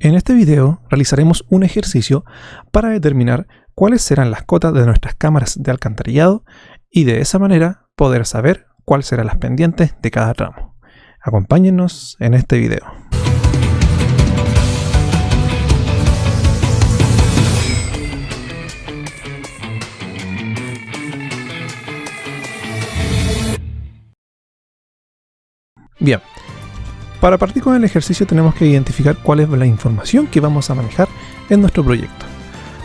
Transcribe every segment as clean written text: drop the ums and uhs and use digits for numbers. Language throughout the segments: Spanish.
En este video realizaremos un ejercicio para determinar cuáles serán las cotas de nuestras cámaras de alcantarillado y de esa manera poder saber cuáles serán las pendientes de cada tramo. Acompáñennos en este video. Bien, para partir con el ejercicio tenemos que identificar cuál es la información que vamos a manejar en nuestro proyecto.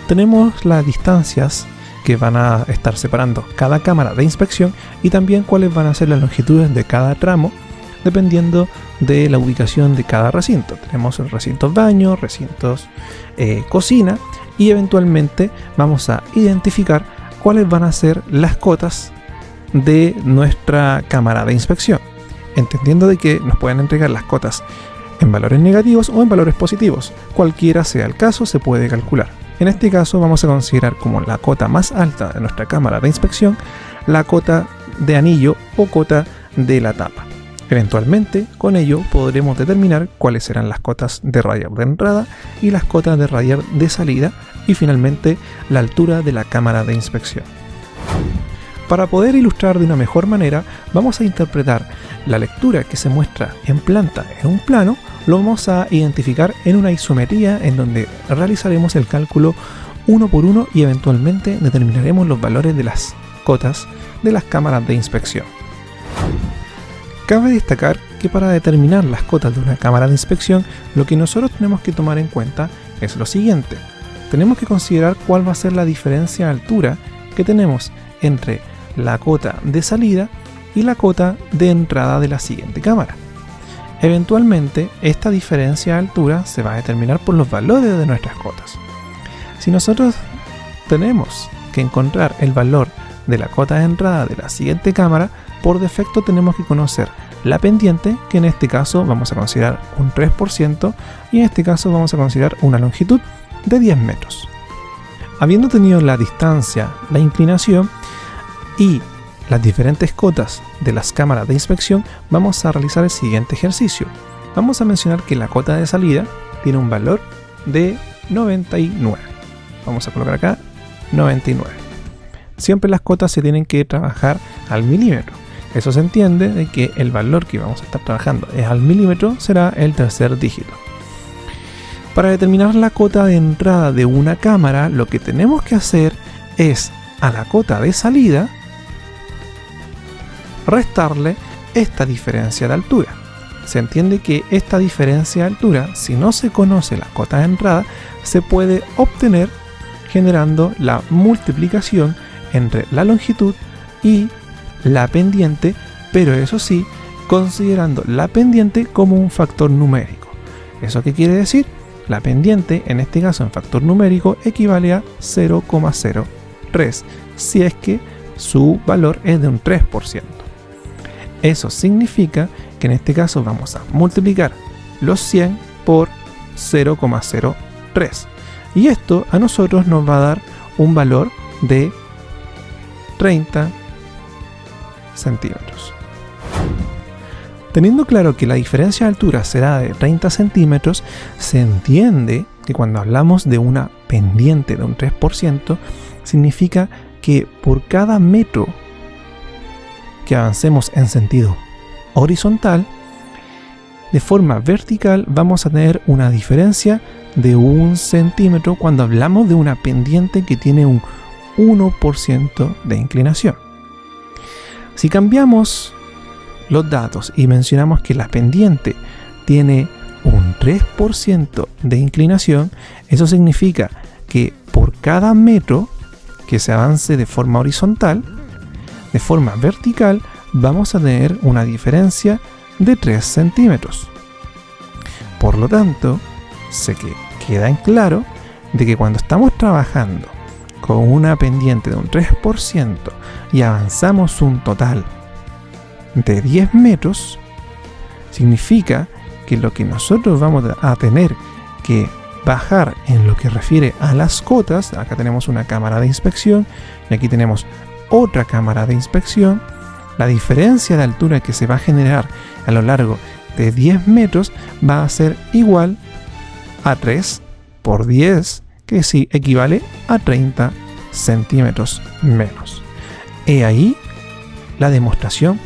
Tenemos las distancias que van a estar separando cada cámara de inspección y también cuáles van a ser las longitudes de cada tramo dependiendo de la ubicación de cada recinto. Tenemos recintos baño, recintos cocina y eventualmente vamos a identificar cuáles van a ser las cotas de nuestra cámara de inspección, entendiendo de que nos pueden entregar las cotas en valores negativos o en valores positivos. Cualquiera sea el caso, se puede calcular. En este caso vamos a considerar como la cota más alta de nuestra cámara de inspección la cota de anillo o cota de la tapa. Eventualmente, con ello podremos determinar cuáles serán las cotas de radiar de entrada y las cotas de radiar de salida y finalmente la altura de la cámara de inspección. Para poder ilustrar de una mejor manera, vamos a interpretar la lectura que se muestra en planta en un plano, lo vamos a identificar en una isometría en donde realizaremos el cálculo uno por uno y eventualmente determinaremos los valores de las cotas de las cámaras de inspección. Cabe destacar que para determinar las cotas de una cámara de inspección, lo que nosotros tenemos que tomar en cuenta es lo siguiente. Tenemos que considerar cuál va a ser la diferencia de altura que tenemos entre la cota de salida y la cota de entrada de la siguiente cámara. Eventualmente, esta diferencia de altura se va a determinar por los valores de nuestras cotas. Si nosotros tenemos que encontrar el valor de la cota de entrada de la siguiente cámara, por defecto tenemos que conocer la pendiente, que en este caso vamos a considerar un 3% y en este caso vamos a considerar una longitud de 10 metros. Habiendo tenido la distancia, la inclinación y las diferentes cotas de las cámaras de inspección, vamos a realizar el siguiente ejercicio. Vamos a mencionar que la cota de salida tiene un valor de 99. Vamos a colocar acá 99. Siempre las cotas se tienen que trabajar al milímetro. Eso se entiende de que el valor que vamos a estar trabajando es al milímetro, será el tercer dígito. Para determinar la cota de entrada de una cámara, lo que tenemos que hacer es a la cota de salida restarle esta diferencia de altura. Se entiende que esta diferencia de altura, si no se conoce la cota de entrada, se puede obtener generando la multiplicación entre la longitud y la pendiente, pero eso sí, considerando la pendiente como un factor numérico. ¿Eso qué quiere decir? La pendiente, en este caso en factor numérico, equivale a 0,03, si es que su valor es de un 3%. Eso significa que en este caso vamos a multiplicar los 100 por 0,03 y esto a nosotros nos va a dar un valor de 30 centímetros. Teniendo claro que la diferencia de altura será de 30 centímetros, se entiende que cuando hablamos de una pendiente de un 3%, significa que por cada metro que avancemos en sentido horizontal, de forma vertical vamos a tener una diferencia de 1 centímetro cuando hablamos de una pendiente que tiene un 1% de inclinación. Si cambiamos los datos y mencionamos que la pendiente tiene un 3% de inclinación, eso significa que por cada metro que se avance de forma horizontal, de forma vertical, vamos a tener una diferencia de 3 centímetros. Por lo tanto, queda en claro de que cuando estamos trabajando con una pendiente de un 3% y avanzamos un total de 10 metros, significa que lo que nosotros vamos a tener que bajar en lo que refiere a las cotas, acá tenemos una cámara de inspección y aquí tenemos otra cámara de inspección, la diferencia de altura que se va a generar a lo largo de 10 metros va a ser igual a 3 por 10, que sí equivale a 30 centímetros menos. He ahí la demostración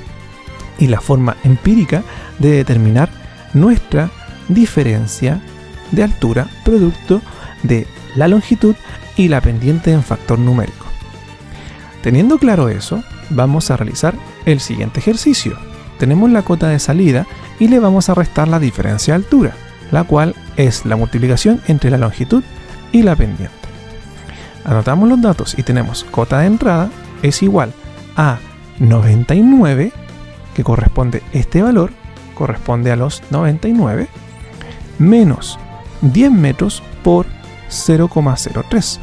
y la forma empírica de determinar nuestra diferencia de altura producto de la longitud y la pendiente en factor numérico. Teniendo claro eso, vamos a realizar el siguiente ejercicio. Tenemos la cota de salida y le vamos a restar la diferencia de altura, la cual es la multiplicación entre la longitud y la pendiente. Anotamos los datos y tenemos cota de entrada es igual a 99, que corresponde este valor, corresponde a los 99, menos 10 metros por 0,03.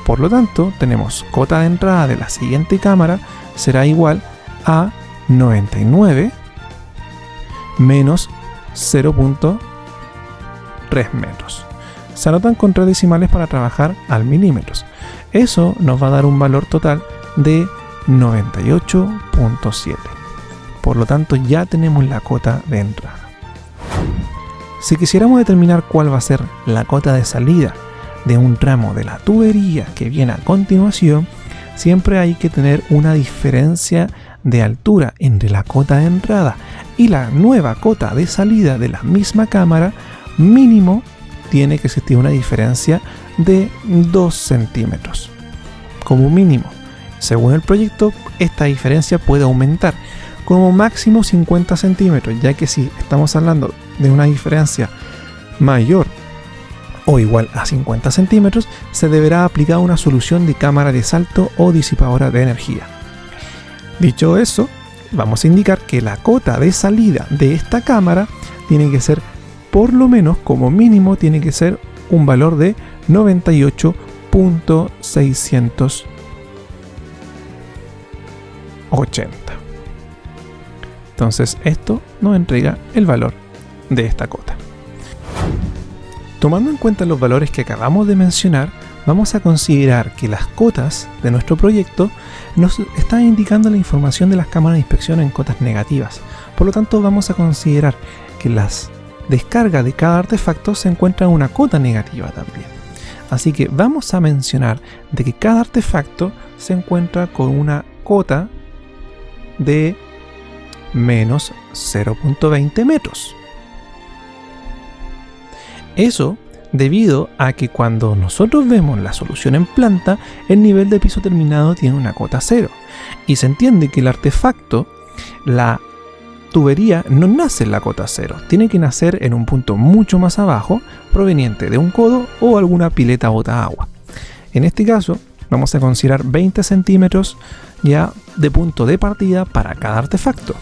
Por lo tanto, tenemos cota de entrada de la siguiente cámara será igual a 99 menos 0.3 metros. Se anotan con 3 decimales para trabajar al milímetros. Eso nos va a dar un valor total de 98.7. Por lo tanto, ya tenemos la cota de entrada. Si quisiéramos determinar cuál va a ser la cota de salida de un tramo de la tubería que viene a continuación, siempre hay que tener una diferencia de altura entre la cota de entrada y la nueva cota de salida de la misma cámara. Mínimo tiene que existir una diferencia de 2 centímetros como mínimo. Según el proyecto, esta diferencia puede aumentar como máximo 50 centímetros, ya que si estamos hablando de una diferencia mayor o igual a 50 centímetros, se deberá aplicar una solución de cámara de salto o disipadora de energía. Dicho eso, vamos a indicar que la cota de salida de esta cámara tiene que ser, por lo menos como mínimo, tiene que ser un valor de 98.680. Entonces esto nos entrega el valor de esta cota. Tomando en cuenta los valores que acabamos de mencionar, vamos a considerar que las cotas de nuestro proyecto nos están indicando la información de las cámaras de inspección en cotas negativas. Por lo tanto, vamos a considerar que las descargas de cada artefacto se encuentran en una cota negativa también. Así que vamos a mencionar de que cada artefacto se encuentra con una cota de menos 0.20 metros. Eso debido a que cuando nosotros vemos la solución en planta, el nivel de piso terminado tiene una cota 0. Y se entiende que el artefacto, la tubería, no nace en la cota 0. Tiene que nacer en un punto mucho más abajo, proveniente de un codo o alguna pileta bota agua. En este caso, vamos a considerar 20 centímetros ya de punto de partida para cada artefacto.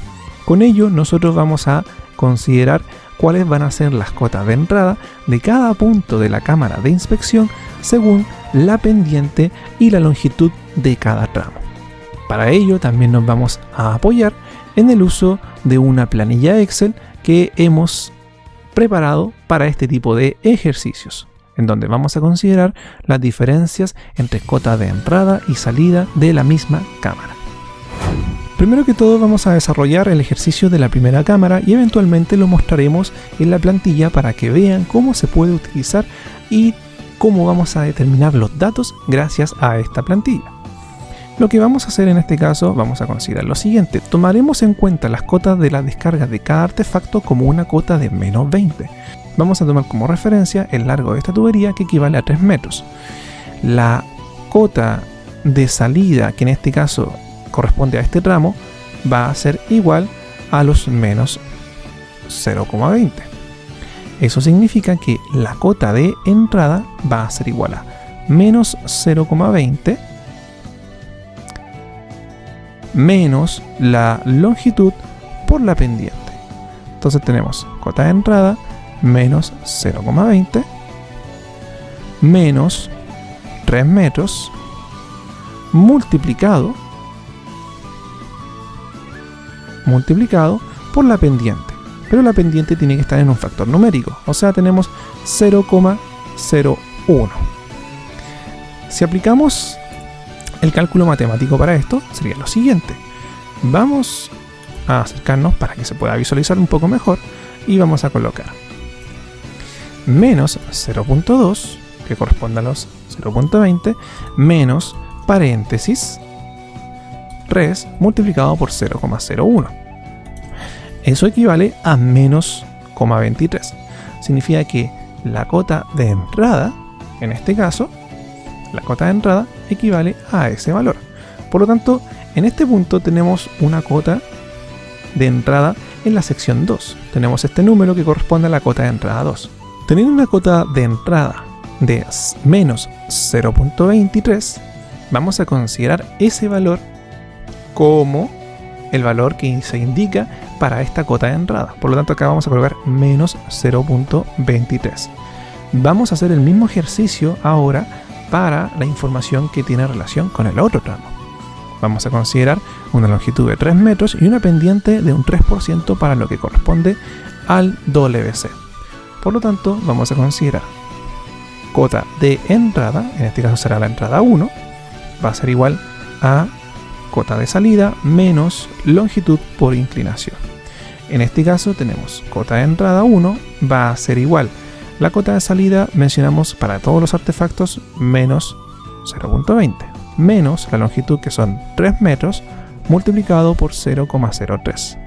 Con ello, nosotros vamos a considerar cuáles van a ser las cotas de entrada de cada punto de la cámara de inspección según la pendiente y la longitud de cada tramo. Para ello también nos vamos a apoyar en el uso de una planilla Excel que hemos preparado para este tipo de ejercicios, en donde vamos a considerar las diferencias entre cotas de entrada y salida de la misma cámara. Primero que todo vamos a desarrollar el ejercicio de la primera cámara y eventualmente lo mostraremos en la plantilla para que vean cómo se puede utilizar y cómo vamos a determinar los datos gracias a esta plantilla. Lo que vamos a hacer en este caso, vamos a considerar lo siguiente: tomaremos en cuenta las cotas de la descarga de cada artefacto como una cota de menos 20. Vamos a tomar como referencia el largo de esta tubería, que equivale a 3 metros. La cota de salida, que en este caso corresponde a este tramo, va a ser igual a los menos 0,20. Eso significa que la cota de entrada va a ser igual a menos 0,20 menos la longitud por la pendiente. Entonces tenemos cota de entrada menos 0,20 menos 3 metros multiplicado por la pendiente, pero la pendiente tiene que estar en un factor numérico, o sea tenemos 0,01. Si aplicamos el cálculo matemático para esto, sería lo siguiente: vamos a acercarnos para que se pueda visualizar un poco mejor y vamos a colocar menos 0.2, que corresponde a los 0.20, menos paréntesis res multiplicado por 0,01. Eso equivale a menos 0,23. Significa que la cota de entrada, en este caso, la cota de entrada equivale a ese valor. Por lo tanto, en este punto tenemos una cota de entrada en la sección 2. Tenemos este número que corresponde a la cota de entrada 2. Teniendo una cota de entrada de menos 0.23, vamos a considerar ese valor como el valor que se indica para esta cota de entrada. Por lo tanto, acá vamos a colocar menos 0.23. Vamos a hacer el mismo ejercicio ahora para la información que tiene relación con el otro tramo. Vamos a considerar una longitud de 3 metros y una pendiente de un 3% para lo que corresponde al WC. Por lo tanto, vamos a considerar cota de entrada, en este caso será la entrada 1, va a ser igual a cota de salida menos longitud por inclinación. En este caso tenemos cota de entrada 1 va a ser igual. La cota de salida mencionamos para todos los artefactos menos 0.20, menos la longitud que son 3 metros multiplicado por 0,03.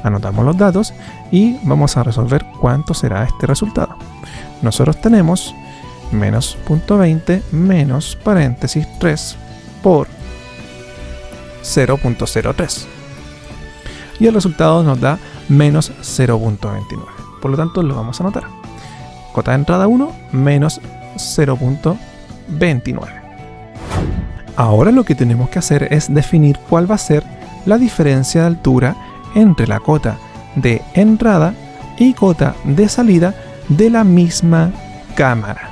Anotamos los datos y vamos a resolver cuánto será este resultado. Nosotros tenemos menos 0.20 menos paréntesis 3 por 0.03. Y el resultado nos da menos 0.29. Por lo tanto, lo vamos a anotar. Cota de entrada 1 menos 0.29. Ahora lo que tenemos que hacer es definir cuál va a ser la diferencia de altura entre la cota de entrada y cota de salida de la misma cámara.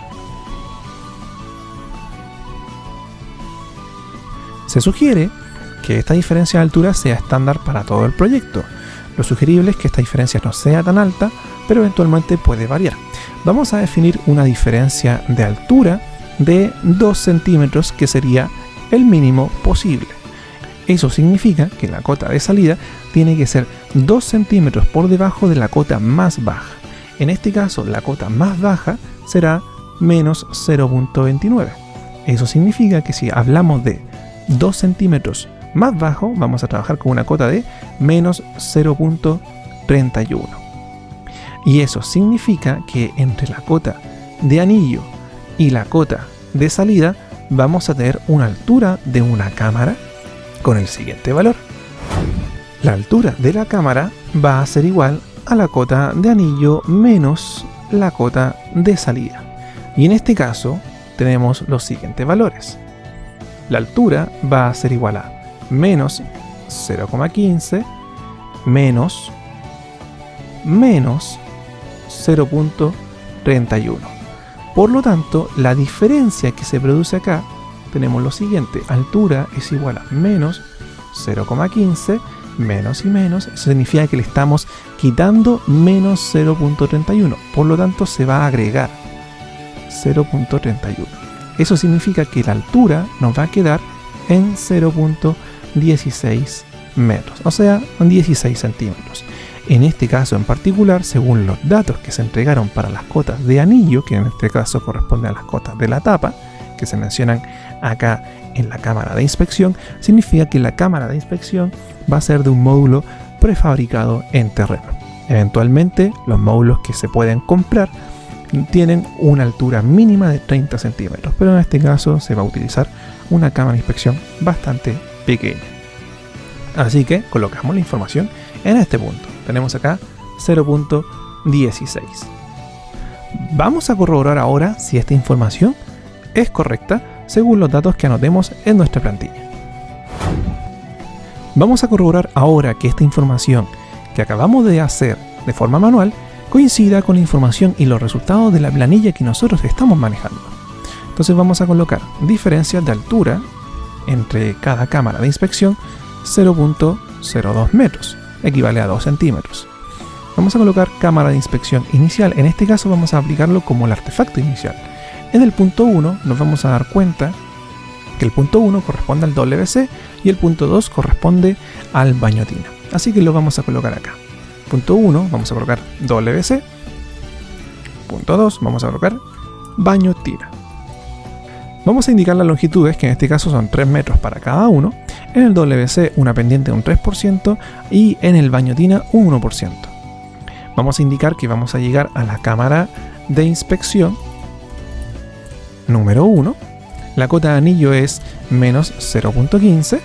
Se sugiere que esta diferencia de altura sea estándar para todo el proyecto. Lo sugerible es que esta diferencia no sea tan alta, pero eventualmente puede variar. Vamos a definir una diferencia de altura de 2 centímetros, que sería el mínimo posible. Eso significa que la cota de salida tiene que ser 2 centímetros por debajo de la cota más baja. En este caso, la cota más baja será menos 0.29. Eso significa que si hablamos de 2 centímetros más bajo, vamos a trabajar con una cota de menos 0.31. Y eso significa que entre la cota de anillo y la cota de salida vamos a tener una altura de una cámara con el siguiente valor. La altura de la cámara va a ser igual a la cota de anillo menos la cota de salida. Y en este caso tenemos los siguientes valores. La altura va a ser igual a menos 0,15 menos 0.31. Por lo tanto, la diferencia que se produce acá, tenemos lo siguiente: altura es igual a menos 0,15 menos y menos. Eso significa que le estamos quitando menos 0.31. Por lo tanto, se va a agregar 0.31. Eso significa que la altura nos va a quedar en 0.16 metros, o sea, 16 centímetros. En este caso en particular, según los datos que se entregaron para las cotas de anillo, que en este caso corresponden a las cotas de la tapa, que se mencionan acá en la cámara de inspección, significa que la cámara de inspección va a ser de un módulo prefabricado en terreno. Eventualmente, los módulos que se pueden comprar tienen una altura mínima de 30 centímetros, pero en este caso se va a utilizar una cámara de inspección bastante pequeña. Así que colocamos la información en este punto. Tenemos acá 0.16. Vamos a corroborar ahora si esta información es correcta según los datos que anotemos en nuestra plantilla. Vamos a corroborar ahora que esta información que acabamos de hacer de forma manual coincida con la información y los resultados de la planilla que nosotros estamos manejando. Entonces vamos a colocar diferencias de altura entre cada cámara de inspección 0.02 metros, equivale a 2 centímetros. Vamos a colocar cámara de inspección inicial, en este caso vamos a aplicarlo como el artefacto inicial. En el punto 1 nos vamos a dar cuenta que el punto 1 corresponde al WC y el punto 2 corresponde al baño tina. Así que lo vamos a colocar acá. punto 1 vamos a colocar WC. Punto 2 vamos a colocar baño tina. Vamos a indicar las longitudes, que en este caso son 3 metros para cada uno. En el WC una pendiente de un 3% y en el baño tina un 1%. Vamos a indicar que vamos a llegar a la cámara de inspección número 1. La cota de anillo es menos 0.15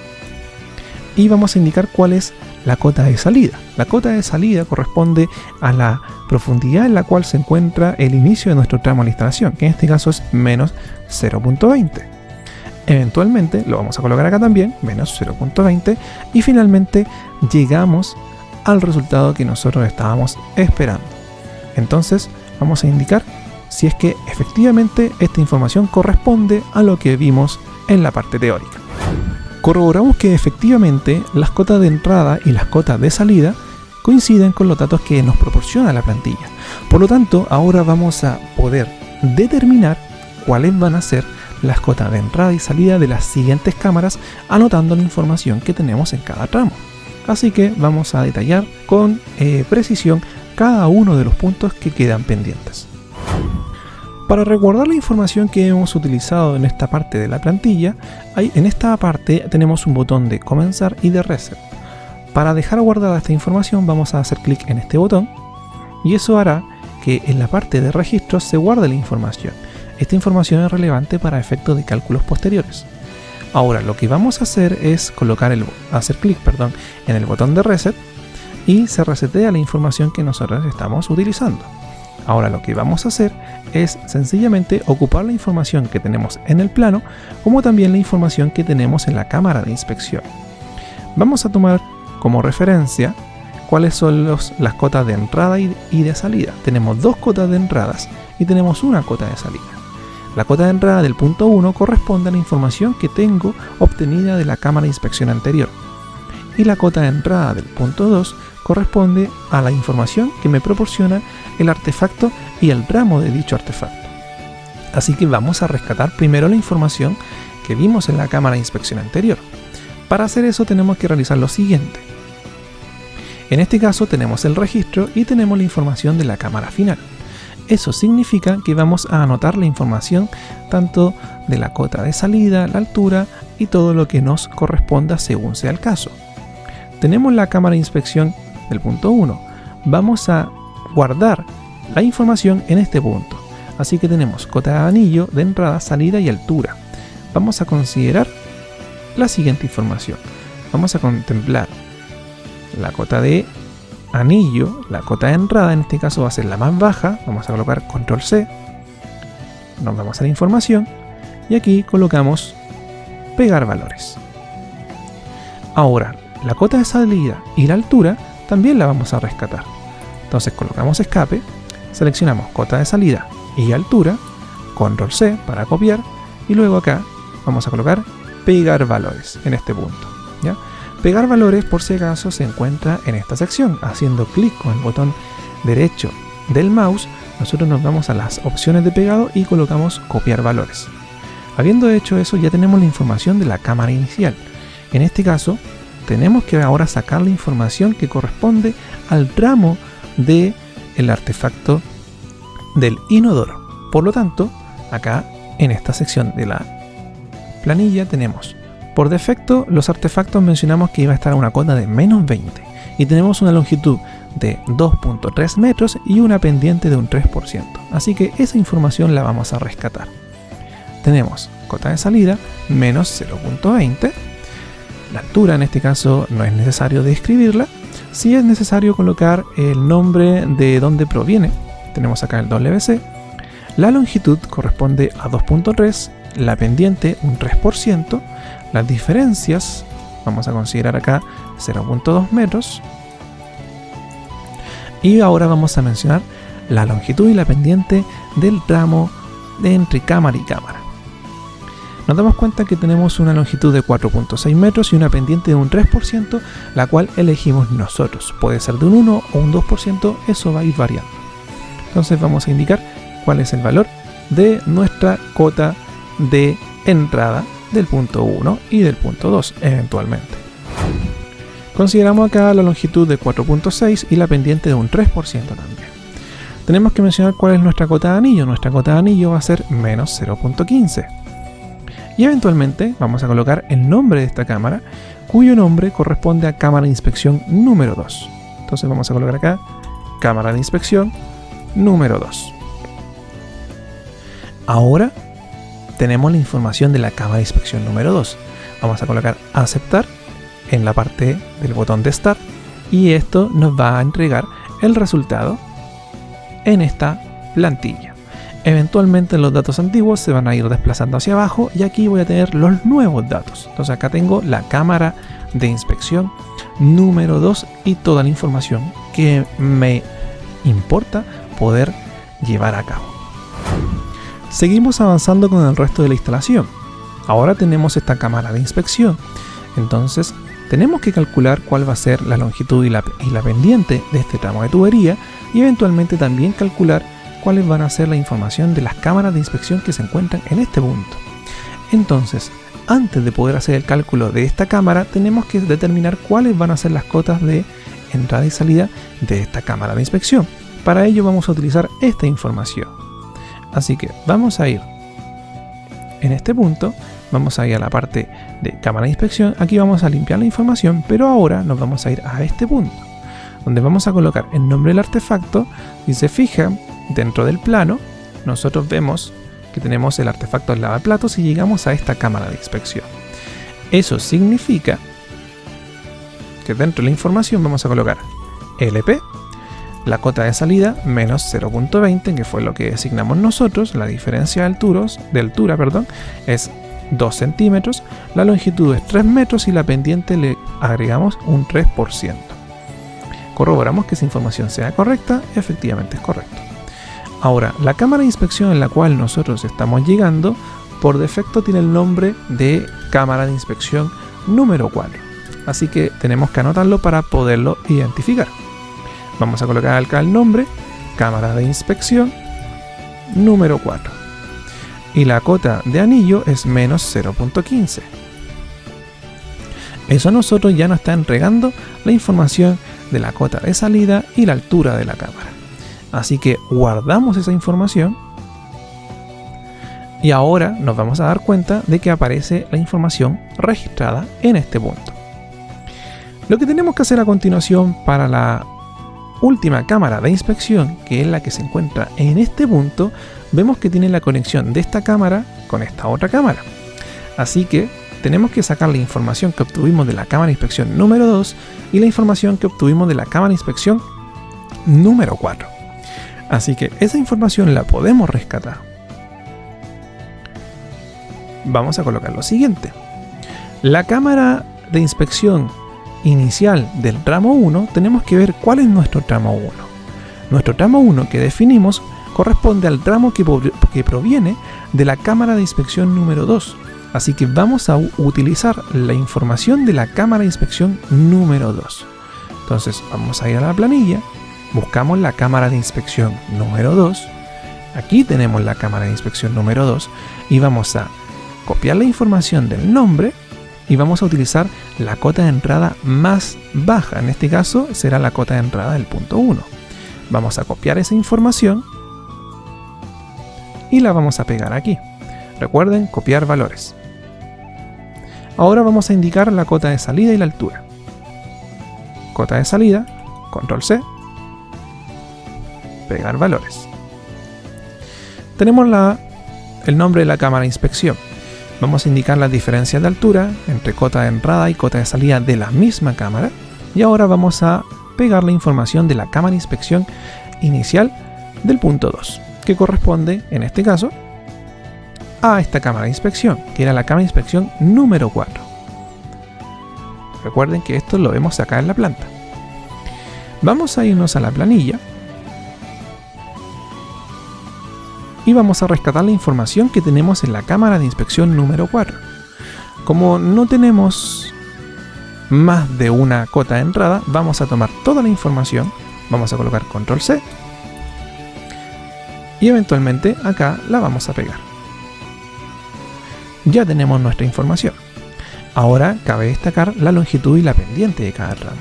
y vamos a indicar cuál es la cota de salida. La cota de salida corresponde a la profundidad en la cual se encuentra el inicio de nuestro tramo de la instalación, que en este caso es menos 0.20. Eventualmente lo vamos a colocar acá también, menos 0.20, y finalmente llegamos al resultado que nosotros estábamos esperando. Entonces vamos a indicar si es que efectivamente esta información corresponde a lo que vimos en la parte teórica. Corroboramos que efectivamente las cotas de entrada y las cotas de salida coinciden con los datos que nos proporciona la plantilla. Por lo tanto, ahora vamos a poder determinar cuáles van a ser las cotas de entrada y salida de las siguientes cámaras, anotando la información que tenemos en cada tramo. Así que vamos a detallar con precisión cada uno de los puntos que quedan pendientes. Para resguardar la información que hemos utilizado en esta parte de la plantilla, en esta parte tenemos un botón de comenzar y de reset. Para dejar guardada esta información vamos a hacer clic en este botón y eso hará que en la parte de registros se guarde la información. Esta información es relevante para efectos de cálculos posteriores. Ahora lo que vamos a hacer es hacer clic en el botón de reset y se resetea la información que nosotros estamos utilizando. Ahora lo que vamos a hacer es sencillamente ocupar la información que tenemos en el plano, como también la información que tenemos en la cámara de inspección. Vamos a tomar como referencia cuáles son las cotas de entrada y de salida. Tenemos dos cotas de entradas y tenemos una cota de salida. La cota de entrada del punto 1 corresponde a la información que tengo obtenida de la cámara de inspección anterior. Y la cota de entrada del punto 2 corresponde a la información que me proporciona el artefacto y el ramo de dicho artefacto. Así que vamos a rescatar primero la información que vimos en la cámara de inspección anterior. Para hacer eso tenemos que realizar lo siguiente. En este caso tenemos el registro y tenemos la información de la cámara final. Eso significa que vamos a anotar la información tanto de la cota de salida, la altura y todo lo que nos corresponda según sea el caso. Tenemos la cámara de inspección del punto 1. Vamos a guardar la información en este punto. Así que tenemos cota de anillo, de entrada, salida y altura. Vamos a considerar la siguiente información. Vamos a contemplar la cota de anillo, la cota de entrada, en este caso va a ser la más baja. Vamos a colocar control C. Nos vamos a la información y aquí colocamos pegar valores. Ahora, la cota de salida y la altura también la vamos a rescatar. Entonces colocamos escape, seleccionamos cota de salida y altura, control C para copiar y luego acá vamos a colocar pegar valores en este punto, ¿ya? Pegar valores, por si acaso, se encuentra en esta sección. Haciendo clic con el botón derecho del mouse, nosotros nos vamos a las opciones de pegado y colocamos copiar valores. Habiendo hecho eso, ya tenemos la información de la cámara inicial. En este caso, tenemos que ahora sacar la información que corresponde al tramo del artefacto del inodoro. Por lo tanto, acá en esta sección de la planilla tenemos, por defecto, los artefactos mencionamos que iba a estar a una cota de menos 20 y tenemos una longitud de 2.3 metros y una pendiente de un 3%. Así que esa información la vamos a rescatar. Tenemos cota de salida menos 0.20. La altura en este caso no es necesario describirla. Sí es necesario colocar el nombre de donde proviene. Tenemos acá el WC. La longitud corresponde a 2.3, la pendiente un 3%. Las diferencias, vamos a considerar acá 0.2 metros. Y ahora vamos a mencionar la longitud y la pendiente del tramo de entre cámara y cámara. Nos damos cuenta que tenemos una longitud de 4.6 metros y una pendiente de un 3%, la cual elegimos nosotros. Puede ser de un 1 o un 2%, eso va a ir variando. Entonces vamos a indicar cuál es el valor de nuestra cota de entrada del punto 1 y del punto 2 eventualmente. Consideramos acá la longitud de 4.6 y la pendiente de un 3% también. Tenemos que mencionar cuál es nuestra cota de anillo. Nuestra cota de anillo va a ser menos 0.15. Y eventualmente vamos a colocar el nombre de esta cámara, cuyo nombre corresponde a cámara de inspección número 2. Entonces vamos a colocar acá cámara de inspección número 2. Ahora tenemos la información de la cámara de inspección número 2. Vamos a colocar aceptar en la parte del botón de Start y esto nos va a entregar el resultado en esta plantilla. Eventualmente los datos antiguos se van a ir desplazando hacia abajo y aquí voy a tener los nuevos datos. Entonces acá tengo la cámara de inspección número 2 y toda la información que me importa poder llevar a cabo. Seguimos avanzando con el resto de la instalación. Ahora tenemos esta cámara de inspección. Entonces tenemos que calcular cuál va a ser la longitud y la pendiente de este tramo de tubería y eventualmente también calcular cuáles van a ser la información de las cámaras de inspección que se encuentran en este punto. Entonces, antes de poder hacer el cálculo de esta cámara, tenemos que determinar cuáles van a ser las cotas de entrada y salida de esta cámara de inspección. Para ello vamos a utilizar esta información. Así que vamos a ir en este punto, vamos a ir a la parte de cámara de inspección. Aquí vamos a limpiar la información, pero ahora nos vamos a ir a este punto, donde vamos a colocar el nombre del artefacto. Si se fijan, dentro del plano, nosotros vemos que tenemos el artefacto del lavaplatos y llegamos a esta cámara de inspección. Eso significa que dentro de la información vamos a colocar LP, la cota de salida menos 0.20, que fue lo que designamos nosotros. La diferencia de altura, es 2 centímetros, la longitud es 3 metros y la pendiente le agregamos un 3%. Corroboramos que esa información sea correcta, efectivamente es correcto. Ahora, la cámara de inspección en la cual nosotros estamos llegando, por defecto tiene el nombre de cámara de inspección número 4. Así que tenemos que anotarlo para poderlo identificar. Vamos a colocar acá el nombre, cámara de inspección número 4. Y la cota de anillo es menos 0.15. Eso a nosotros ya nos está entregando la información de la cota de salida y la altura de la cámara. Así que guardamos esa información y ahora nos vamos a dar cuenta de que aparece la información registrada en este punto. Lo que tenemos que hacer a continuación para la última cámara de inspección, que es la que se encuentra en este punto, vemos que tiene la conexión de esta cámara con esta otra cámara. Así que tenemos que sacar la información que obtuvimos de la cámara de inspección número 2 y la información que obtuvimos de la cámara de inspección número 4. Así que esa información la podemos rescatar. Vamos a colocar lo siguiente. La cámara de inspección inicial del tramo 1, tenemos que ver cuál es nuestro tramo 1. Nuestro tramo 1 que definimos corresponde al tramo que proviene de la cámara de inspección número 2. Así que vamos a utilizar la información de la cámara de inspección número 2. Entonces vamos a ir a la planilla, buscamos la cámara de inspección número 2. Aquí tenemos la cámara de inspección número 2 y vamos a copiar la información del nombre y vamos a utilizar la cota de entrada más baja. En este caso será la cota de entrada del punto 1. Vamos a copiar esa información y la vamos a pegar aquí. Recuerden, copiar valores. Ahora vamos a indicar la cota de salida y la altura. Cota de salida, control C, pegar valores. Tenemos el nombre de la cámara de inspección. Vamos a indicar las diferencias de altura entre cota de entrada y cota de salida de la misma cámara. Y ahora vamos a pegar la información de la cámara de inspección inicial del punto 2, que corresponde, en este caso, a esta cámara de inspección, que era la cámara de inspección número 4. Recuerden que esto lo vemos acá en la planta. Vamos a irnos a la planilla y vamos a rescatar la información que tenemos en la cámara de inspección número 4. Como no tenemos más de una cota de entrada, vamos a tomar toda la información, vamos a colocar control C y eventualmente acá la vamos a pegar. Ya tenemos nuestra información. Ahora cabe destacar la longitud y la pendiente de cada tramo.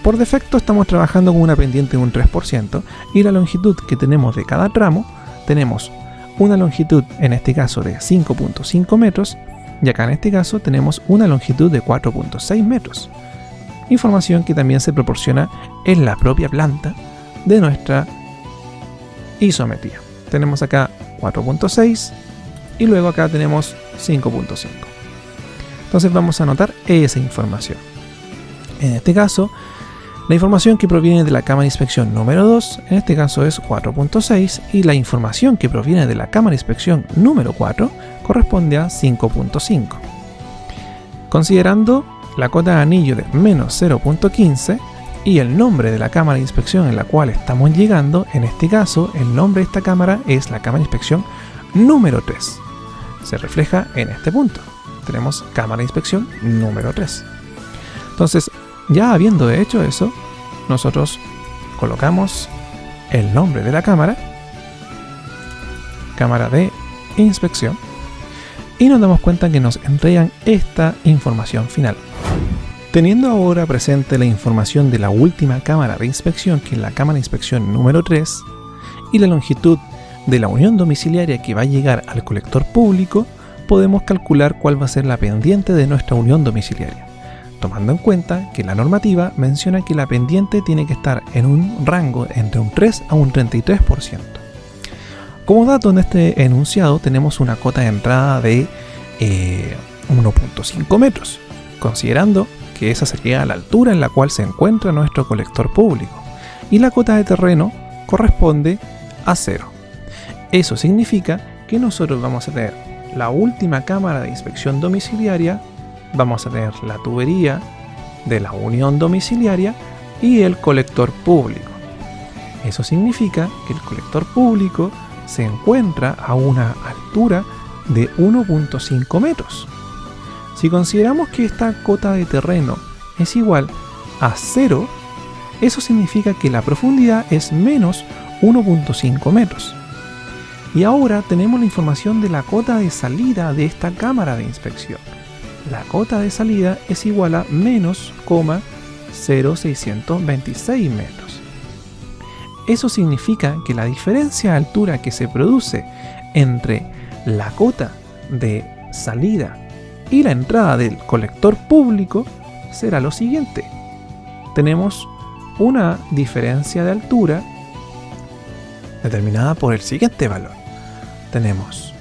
Por defecto estamos trabajando con una pendiente de un 3% y la longitud que tenemos de cada tramo, tenemos una longitud en este caso de 5.5 metros y acá en este caso tenemos una longitud de 4.6 metros. Información que también se proporciona en la propia planta de nuestra isometría. Tenemos acá 4.6 y luego acá tenemos 5.5. Entonces vamos a anotar esa información. En este caso, la información que proviene de la cámara de inspección número 2, en este caso es 4.6, y la información que proviene de la cámara de inspección número 4 corresponde a 5.5. Considerando la cota de anillo de menos 0.15 y el nombre de la cámara de inspección en la cual estamos llegando, en este caso el nombre de esta cámara es la cámara de inspección número 3. Se refleja en este punto. Tenemos cámara de inspección número 3. Entonces, ya habiendo hecho eso, nosotros colocamos el nombre de la cámara, cámara de inspección, y nos damos cuenta que nos entregan esta información final. Teniendo ahora presente la información de la última cámara de inspección, que es la cámara de inspección número 3, y la longitud de la unión domiciliaria que va a llegar al colector público, podemos calcular cuál va a ser la pendiente de nuestra unión domiciliaria, tomando en cuenta que la normativa menciona que la pendiente tiene que estar en un rango entre un 3 a un 33%. Como dato en este enunciado tenemos una cota de entrada de 1.5 metros, considerando que esa sería la altura en la cual se encuentra nuestro colector público, y la cota de terreno corresponde a 0. Eso significa que nosotros vamos a tener la última cámara de inspección domiciliaria, vamos a tener la tubería de la unión domiciliaria y el colector público. Eso significa que el colector público se encuentra a una altura de 1.5 metros. Si consideramos que esta cota de terreno es igual a 0, eso significa que la profundidad es menos 1.5 metros. Y ahora tenemos la información de la cota de salida de esta cámara de inspección. La cota de salida es igual a menos 0,0626 metros. Eso significa que la diferencia de altura que se produce entre la cota de salida y la entrada del colector público será lo siguiente. Tenemos una diferencia de altura determinada por el siguiente valor. Tenemos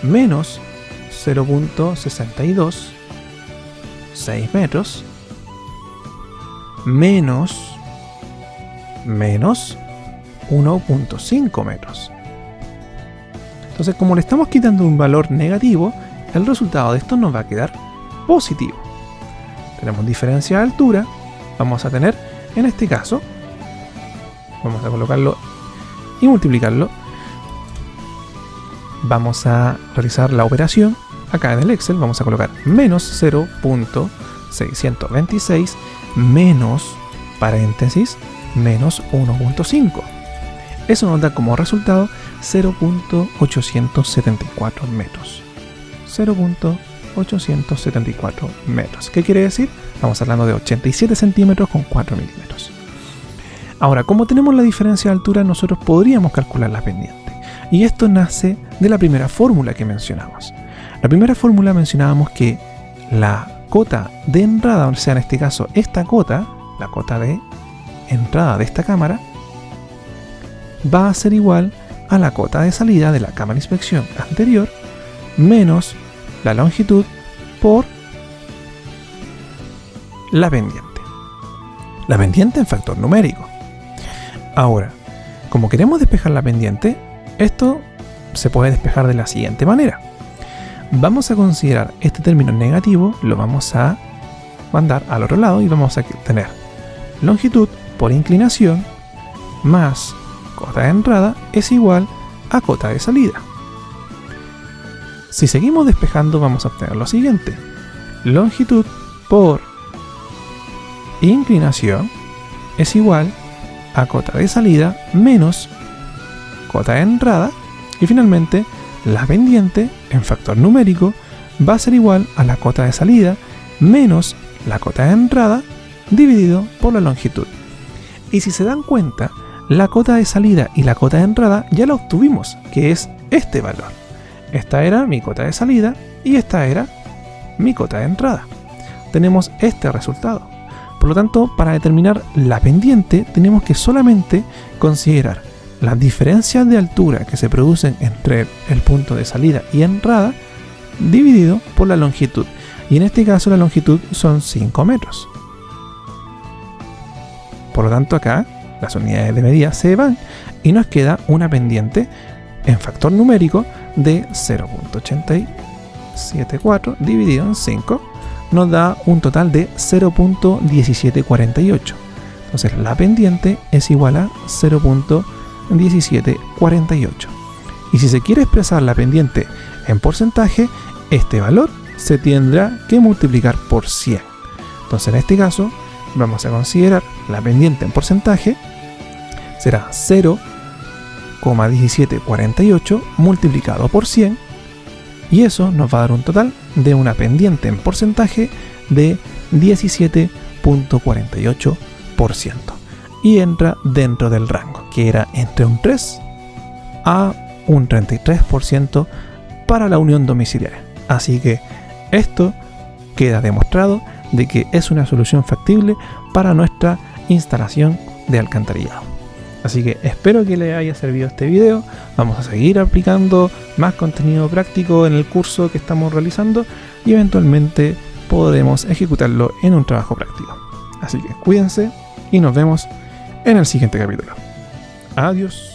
menos 0.626 metros menos 1.5 metros. Entonces, como le estamos quitando un valor negativo, el resultado de esto nos va a quedar positivo. Tenemos diferencia de altura, vamos a tener, en este caso, vamos a colocarlo y multiplicarlo. Vamos a realizar la operación. Acá en el Excel vamos a colocar menos 0.626 menos, paréntesis, menos 1.5. Eso nos da como resultado 0.874 metros. 0.874 metros. ¿Qué quiere decir? Estamos hablando de 87 centímetros con 4 milímetros. Ahora, como tenemos la diferencia de altura, nosotros podríamos calcular la pendiente. Y esto nace de la primera fórmula que mencionamos. La primera fórmula mencionábamos que la cota de entrada, o sea, en este caso, esta cota, la cota de entrada de esta cámara, va a ser igual a la cota de salida de la cámara de inspección anterior menos la longitud por la pendiente. La pendiente en factor numérico. Ahora, como queremos despejar la pendiente, esto se puede despejar de la siguiente manera. Vamos a considerar este término negativo, lo vamos a mandar al otro lado y vamos a tener longitud por inclinación más cota de entrada es igual a cota de salida. Si seguimos despejando vamos a obtener lo siguiente. Longitud por inclinación es igual a cota de salida menos cota de entrada, y finalmente la pendiente en factor numérico va a ser igual a la cota de salida menos la cota de entrada dividido por la longitud. Y si se dan cuenta, la cota de salida y la cota de entrada ya la obtuvimos, que es este valor. Esta era mi cota de salida y esta era mi cota de entrada. Tenemos este resultado. Por lo tanto, para determinar la pendiente tenemos que solamente considerar las diferencias de altura que se producen entre el punto de salida y entrada dividido por la longitud. Y en este caso la longitud son 5 metros. Por lo tanto, acá las unidades de medida se van y nos queda una pendiente en factor numérico de 0.874 dividido en 5 nos da un total de 0.1748. Entonces la pendiente es igual a 0.1748. Y si se quiere expresar la pendiente en porcentaje, este valor se tendrá que multiplicar por 100. Entonces en este caso vamos a considerar la pendiente en porcentaje, será 0,1748 multiplicado por 100, y eso nos va a dar un total de una pendiente en porcentaje de 17.48%. Y entra dentro del rango, que era entre un 3 a un 33% para la unión domiciliaria. Así que esto queda demostrado de que es una solución factible para nuestra instalación de alcantarillado. Así que espero que les haya servido este video. Vamos a seguir aplicando más contenido práctico en el curso que estamos realizando y eventualmente podremos ejecutarlo en un trabajo práctico. Así que cuídense y nos vemos en el siguiente capítulo. Adiós.